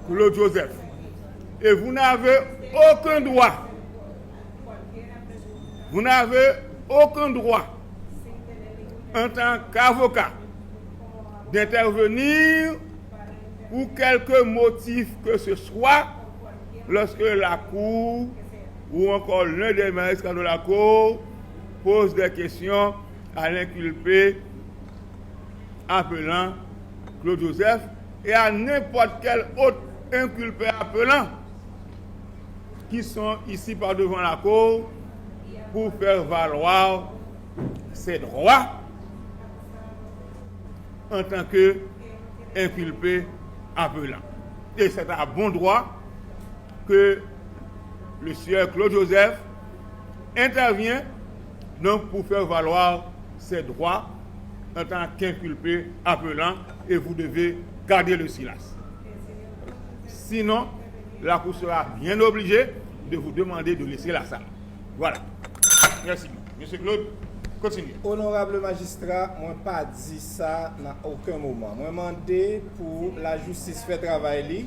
Claude Joseph. Et vous n'avez aucun droit. Vous n'avez aucun droit, en tant qu'avocat, d'intervenir pour quelque motif que ce soit lorsque la Cour ou encore l'un des magistrats de la Cour pose des questions à l'inculpé appelant Claude Joseph et à n'importe quel autre inculpé appelant qui sont ici par devant la Cour pour faire valoir ses droits en tant qu'inculpé appelant. Et c'est à bon droit que le sieur Claude Joseph intervient donc pour faire valoir ses droits en tant qu'inculpé appelant, et vous devez garder le silence. Sinon, la Cour sera bien obligée de vous demander de laisser la salle. Voilà. Merci. Monsieur Claude, continue. Honorable magistrat, moi pas dit ça dans aucun moment. Moi demandé pour la justice faire travail.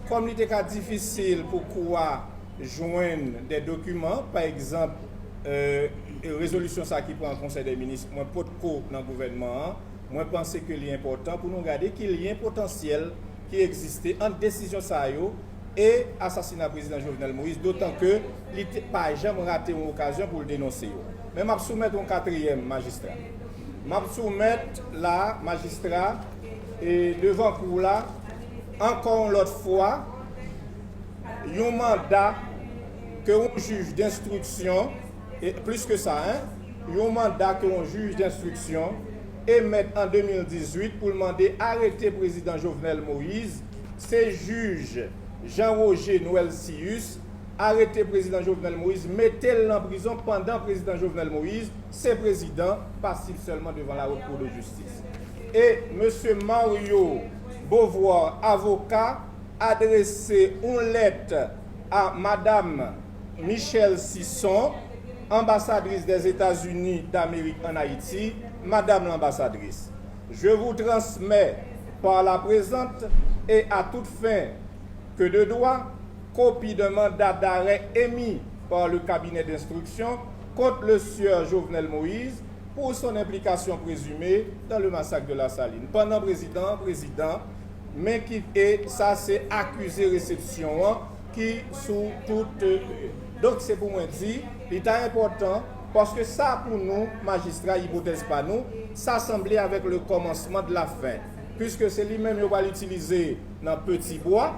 Comme il était difficile pour quoi joindre des documents, par exemple, résolution ça qui prend en Conseil des ministres, moi pas de co dans le gouvernement, moi pense que c'est important pour nous regarder qu'il y a un potentiel qui existait entre décision ça et assassinat président Jovenel Moïse, d'autant que il n'a pas jamais raté une occasion pour le dénoncer. Mais je vais soumettre un quatrième magistrat. Je vais soumettre la magistrat et devant cour là, encore l'autre fois, un mandat que un juge d'instruction, et plus que ça, un mandat que un juge d'instruction émet en 2018 pour demander arrêter le président Jovenel Moïse, ces juges Jean-Roger Noël Sius, arrêté le président Jovenel Moïse, mettez-le en prison pendant le président Jovenel Moïse, c'est président, passe-t-il seulement devant la haute cour de justice. Et M. Mario Beauvoir, avocat, adressé une lettre à Mme Michelle Sisson, ambassadrice des États-Unis d'Amérique en Haïti. Madame l'ambassadrice, je vous transmets par la présente et à toute fin que de droit, copie d'un mandat d'arrêt émis par le cabinet d'instruction contre le sieur Jovenel Moïse pour son implication présumée dans le massacre de la Saline. Pendant président, mais qui est, ça c'est accusé réception qui sous toute. Donc c'est pour moi dire, il est important parce que ça pour nous, magistrats, hypothèse pas nous, ça semblait avec le commencement de la fin. Puisque c'est lui-même qui va l'utiliser dans Petit Bois,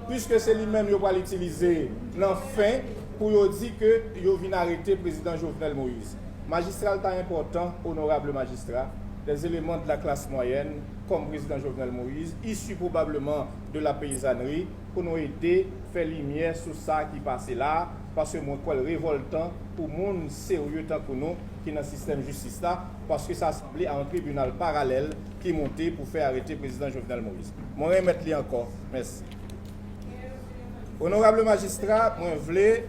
puisque c'est lui-même qui va l'utiliser dans fin, pour dire que il vient arrêter le président Jovenel Moïse. Magistrat est important, honorable magistrat, des éléments de la classe moyenne, comme président Jovenel Moïse, issus probablement de la paysannerie, pour nous aider à faire lumière sur ça qui passe là, parce que moi, c'est révoltant pour les gens sérieux tant que nous, qui est dans le système de justice là, parce que ça semblait à un tribunal parallèle qui montait pour faire arrêter le président Jovenel Moïse. Je vais remettre lui encore. Merci. Honorable magistrat, moi, je voulais.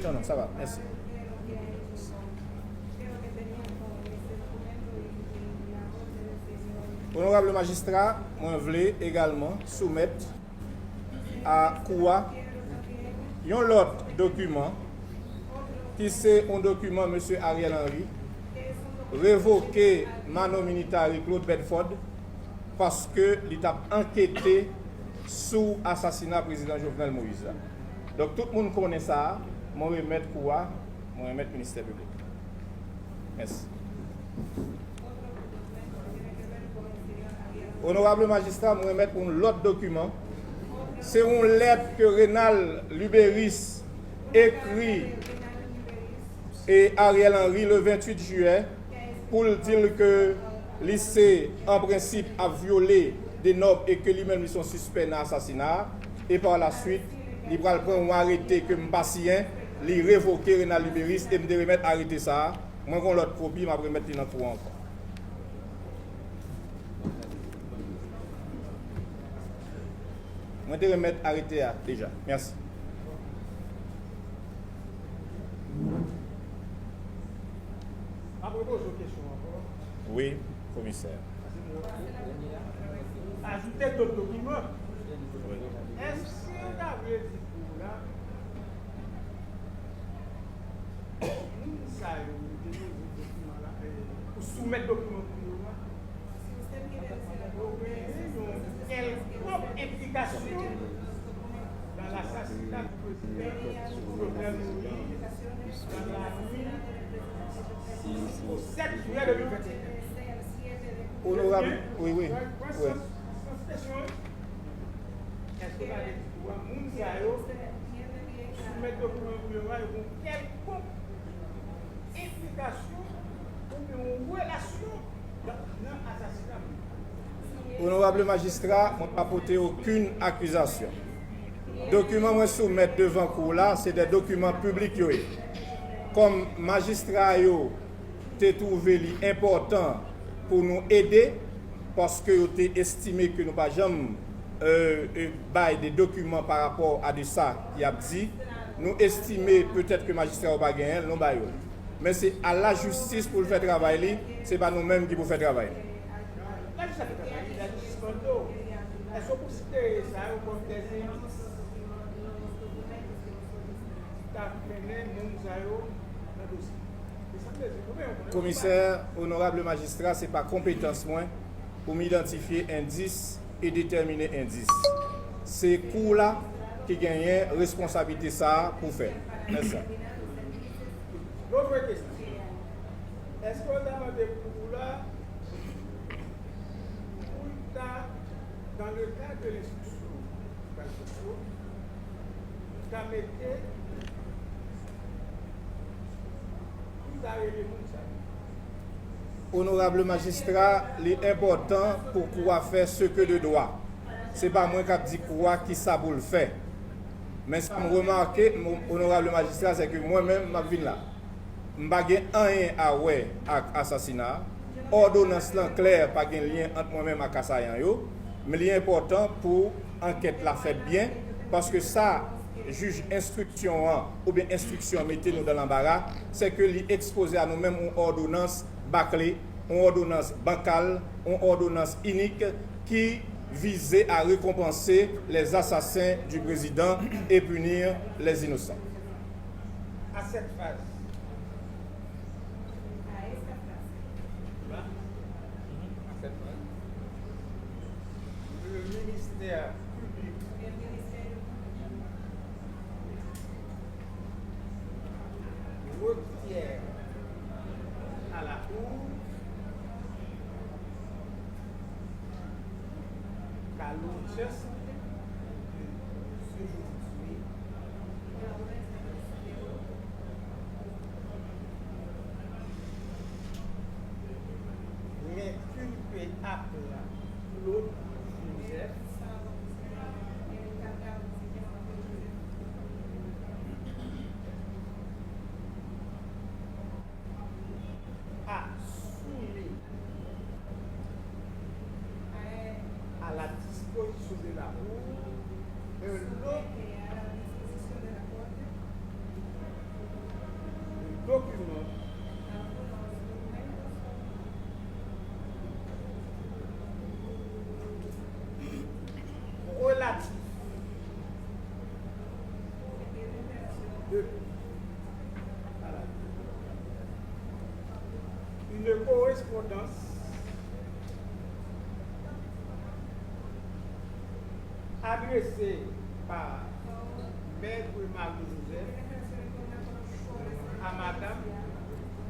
Non, ça va, merci. Honorable magistrat, moi je voulais également soumettre à quoi un autre document qui c'est un document M. Ariel Henry révoqué Mano Militari Claude Bedford parce que l'État a enquêté sur l'assassinat du président Jovenel Moïse. Donc tout le monde connaît ça. Je vais remettre quoi? Je vais remettre le ministère public. Merci. Honorable magistrat, je vais remettre un autre document. C'est une lettre que Rénal Lubéris écrit et Ariel Henry le 28 juillet pour dire que le lycée, en principe, a violé des normes et que lui-même ils sont suspects d'assassinat. Et par la suite, il va prendre un arrêté que Mbassien, il révoquer Rénal Lubéris et me remettre arrêter ça. Moi, j'ai l'autre copie, je vais remettre dans le courant encore. Je vais remettre arrêté déjà. Merci. À propos de cette question encore. Oui, commissaire. Ajouter d'autres documents. Oui. Est-ce que vous avez dit pour là, ça pour soumettre documents pour nous là, quelle implication dans l'assassinat du président Jovenel Moïse dans la nuit au 7 juillet 2021? Honorable, oui. Est-ce que vous avez dit pour Mounsayo soumettre documents pour nous là, quelconque implication ou une relation dans l'assassinat? Honorable magistrat, je n'ai pas porté aucune accusation. Documents que je soumets devant le cour là, c'est des documents publics. Comme magistrat, tu trouvé important pour nous aider parce que tu estimé que nous n'avons jamais des documents par rapport à ça qui a dit. Nous estimons peut-être que le magistrat n'a pas gagné, nous n'avons. Mais c'est à la justice pour le faire travailler, ce n'est pas nous-mêmes qui pour faire travailler. La justice fait travailler, la justice condo. Est-ce que vous citez ça comme des indices? Commissaire, honorable magistrat, ce n'est pas compétence moins pour m'identifier indice et déterminer indice. C'est cours là qui gagne responsabilité ça pour faire. Merci. L'autre question. Est-ce qu'on a des cours là dans le cadre de l'instruction, tu as mis Honorable magistrat, l'important pour pouvoir faire ce que de droit. Ce n'est pas moi qui dis quoi qui ça pour le faire. Mais ça me remarque, honorable magistrat, c'est que moi-même, je viens là. Je n'ai pas rien à voir avec l'assassinat. Ordonnance claire, pas de lien entre moi-même et Kassayan. Mais l'important pour enquête la fait bien, parce que ça, juge instruction ou bien instruction mettez-nous dans l'embarras, c'est que l'exposer à nous-mêmes une ordonnance bâclée, une ordonnance bancale, une ordonnance unique qui visait à récompenser les assassins du président et punir les innocents. À cette phase, le ministère public retient à la cour qu'à l'audience ce jour-ci, l'inculpé appela Claude Joseph a soumis à la disposition de la Cour un document relatif une correspondance adressée par Maître Marie-Joseph à Madame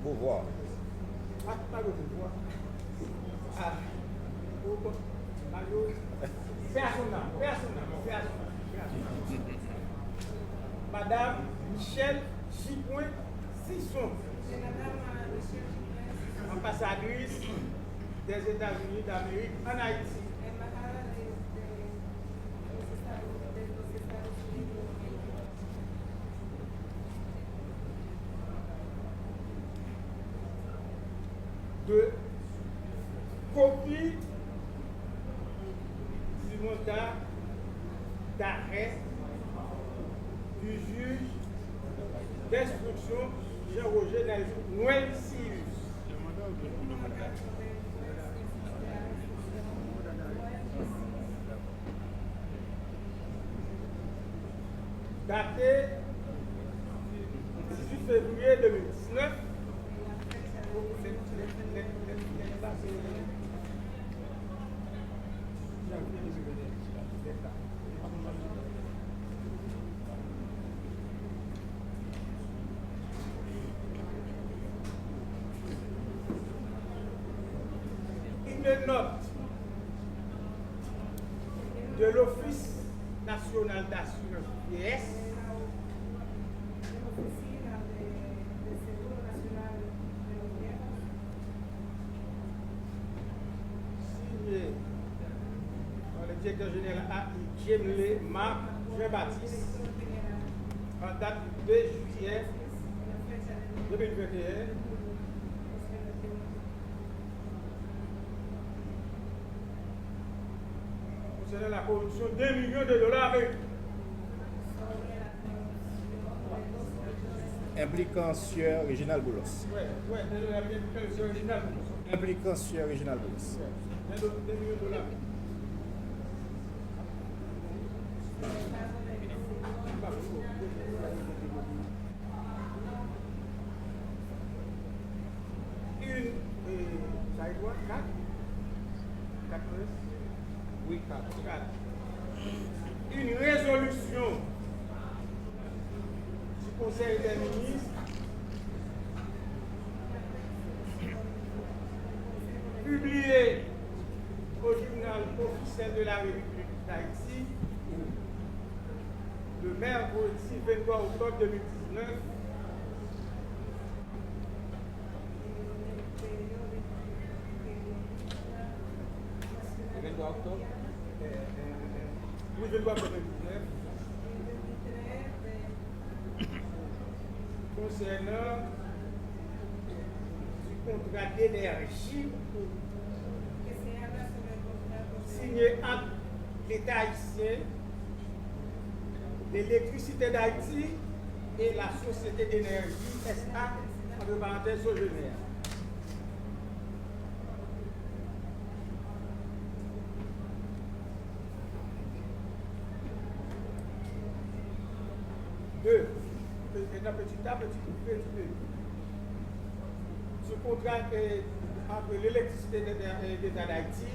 Beauvoir. Pas de pouvoir. Madame Michel Chipoint Sisson, ambassadrice des États-Unis d'Amérique en Haïti. De copie du mandat d'arrêt du juge d'instruction Jean-Roger Noël Sirius. Une note de l'Office national d'assurance vieillesse signée par le directeur général A.I. Jemlé Marc Jean-Baptiste en date du 2 juillet 2021 concernant la corruption d'$1 million américains. Impliquant Sieur Réginald Boulos. Ouais, c'est original. Impliquant Sieur Réginald Boulos. $2 millions. Ça a été quoi? 4? Oui, 4. Une résolution du Conseil des ministres publiée au journal officiel de la République d'Haïti le mercredi 23 octobre 2019 le 23 octobre oui, 23 octobre 2019 concernant du contrat d'énergie signé entre l'État haïtien, l'électricité d'Haïti et la Société d'énergie SA, entre parenthèses Sogénère. Petit A, petit B. Ce contrat est entre l'électricité d'État d'Haïti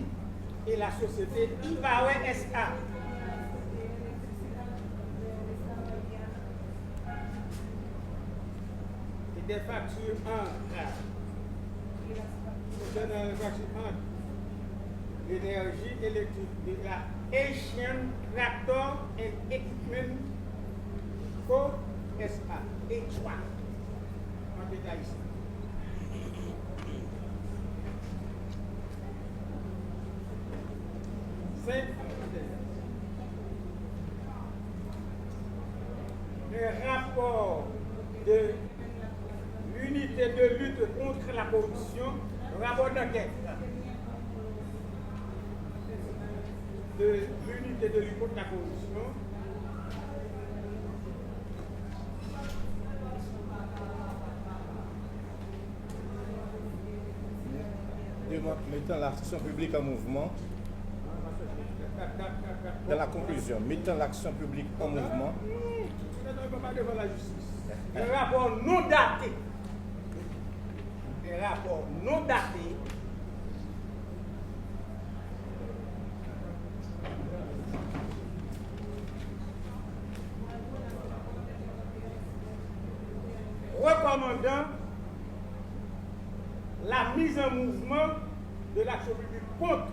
et la société Ivaoué SA. Et des factures concernant les factures entre l'énergie électrique de la Asian Tractor and Equipment Co. SA, H3, en détail ici. Le rapport de l'unité de lutte contre la corruption, rapport d'enquête de l'unité de lutte contre la corruption, mettant l'action publique en mouvement. Dans la conclusion, mettant l'action publique en mouvement. Devant la justice. Les rapports non datés. Les rapports non datés. Recommandant la mise en mouvement de l'action publique contre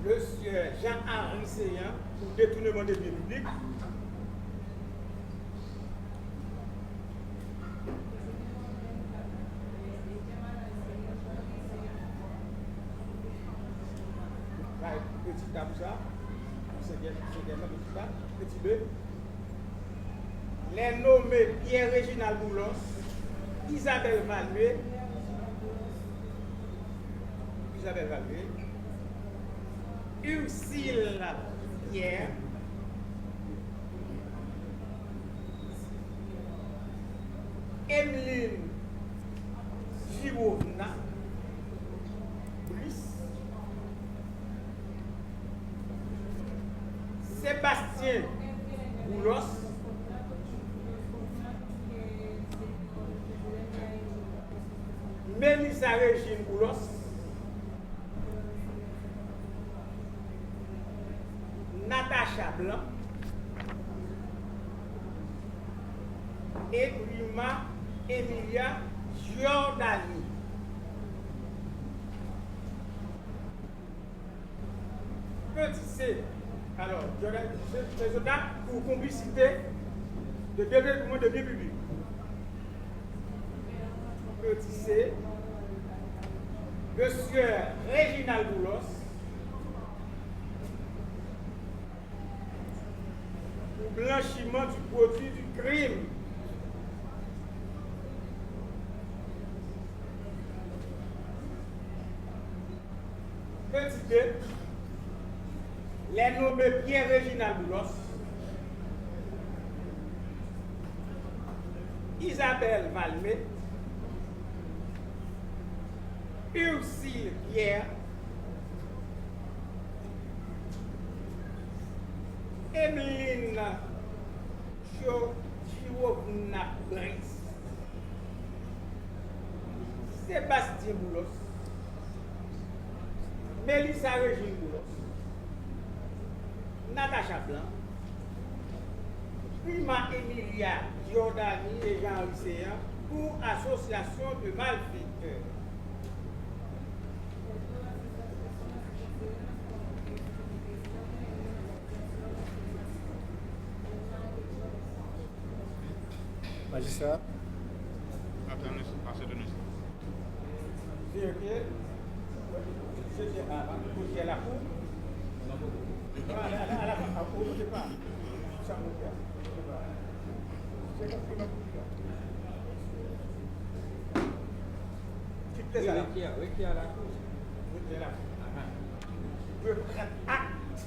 le sieur Jean-Henri Seyan pour détournement des biens publics. Petit A pour ça, c'est bien, petit A, petit B. Les nommés Pierre-Réginald Boulos, Isabelle Valué, Ursule Pierre, Emeline Girovna, Sébastien Boulos, Mélissa Régine Boulos, Natacha Blanc et Rima Emilia Giordani. Petit C. Alors, ces dates pour complicité de développement de biens publics. Petit C. Monsieur Réginald Boulos. Pour blanchiment du produit du crime. Petit D. Les nommés Pierre-Réginald Boulos, Isabelle Valmé, Ursule Pierre, Emeline Chirovna Brice, Sébastien Boulos, Mélissa Régine Boulos, Natacha Blanc, Rima Emilia Giordani et Jean Lycéen pour association de malfaiteurs. Magistrat. Vérifier. Je à la cour. À la cour, je ne sais pas. Oui, qui a la cour. Je prends acte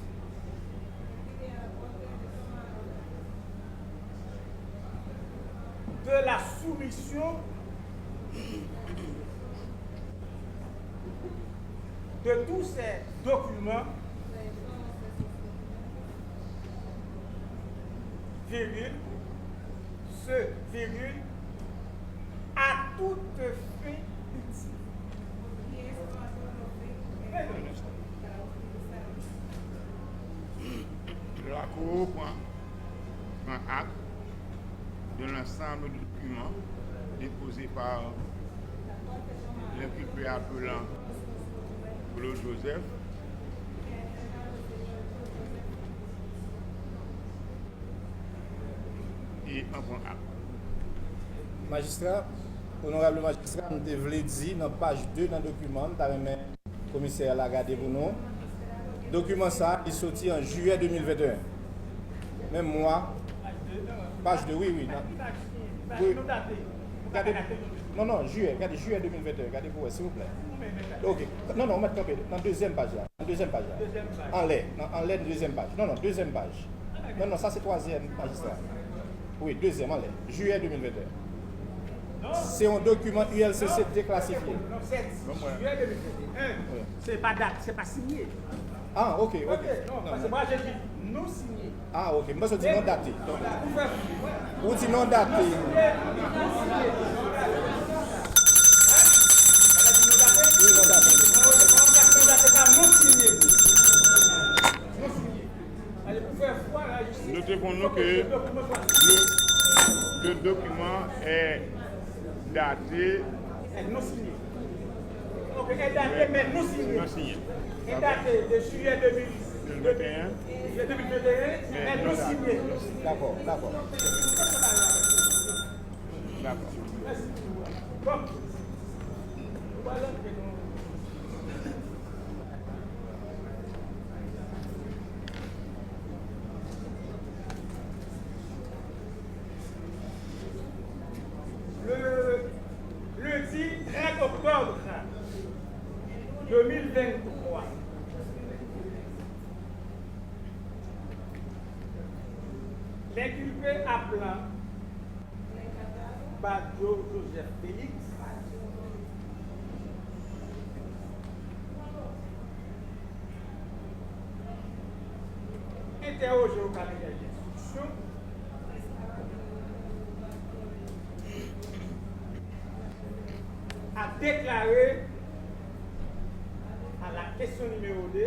de la soumission de tous ces documents, virgule, à toute fin utile. La Cour prend acte de l'ensemble des documents déposés par l'inculpé appelant Claude Joseph et en prend acte. Magistrat, honorable magistrat, nous devons dire dans page 2 dans le document, nous avons le commissaire l'a regardé pour nous. Le document ça, il sorti en juillet 2021. Même moi, page 2, oui. Oui. Regardez, non, juillet, regardez, juillet 2021, regardez pour s'il vous plaît. Ok, non, on va tomber dans la deuxième page là. En l'air, deuxième page. Non, deuxième page. Non, ça c'est troisième magistrat. Oui, deuxième en l'air, juillet 2021. C'est un document ULCC déclassifié. Non, c'est juillet 2021. Oui. C'est pas date, c'est pas signé. Ah, ok. Non, parce que moi j'ai dit non signé. Ah, ok, moi je dis non daté. Ou dit non daté. Oui, non daté. Notez pour nous que le document est daté. Non signé. Donc, est daté, mais non signé. Non signé. Est daté de juillet 2021. Juillet 2021, mais non signé. D'accord. Merci. Bon. Voilà que nous. Le 13 octobre 2023, l'inculpé appelant Badjo Joseph Félix interrogé au cabinet d'instruction a déclaré à la question numéro 2,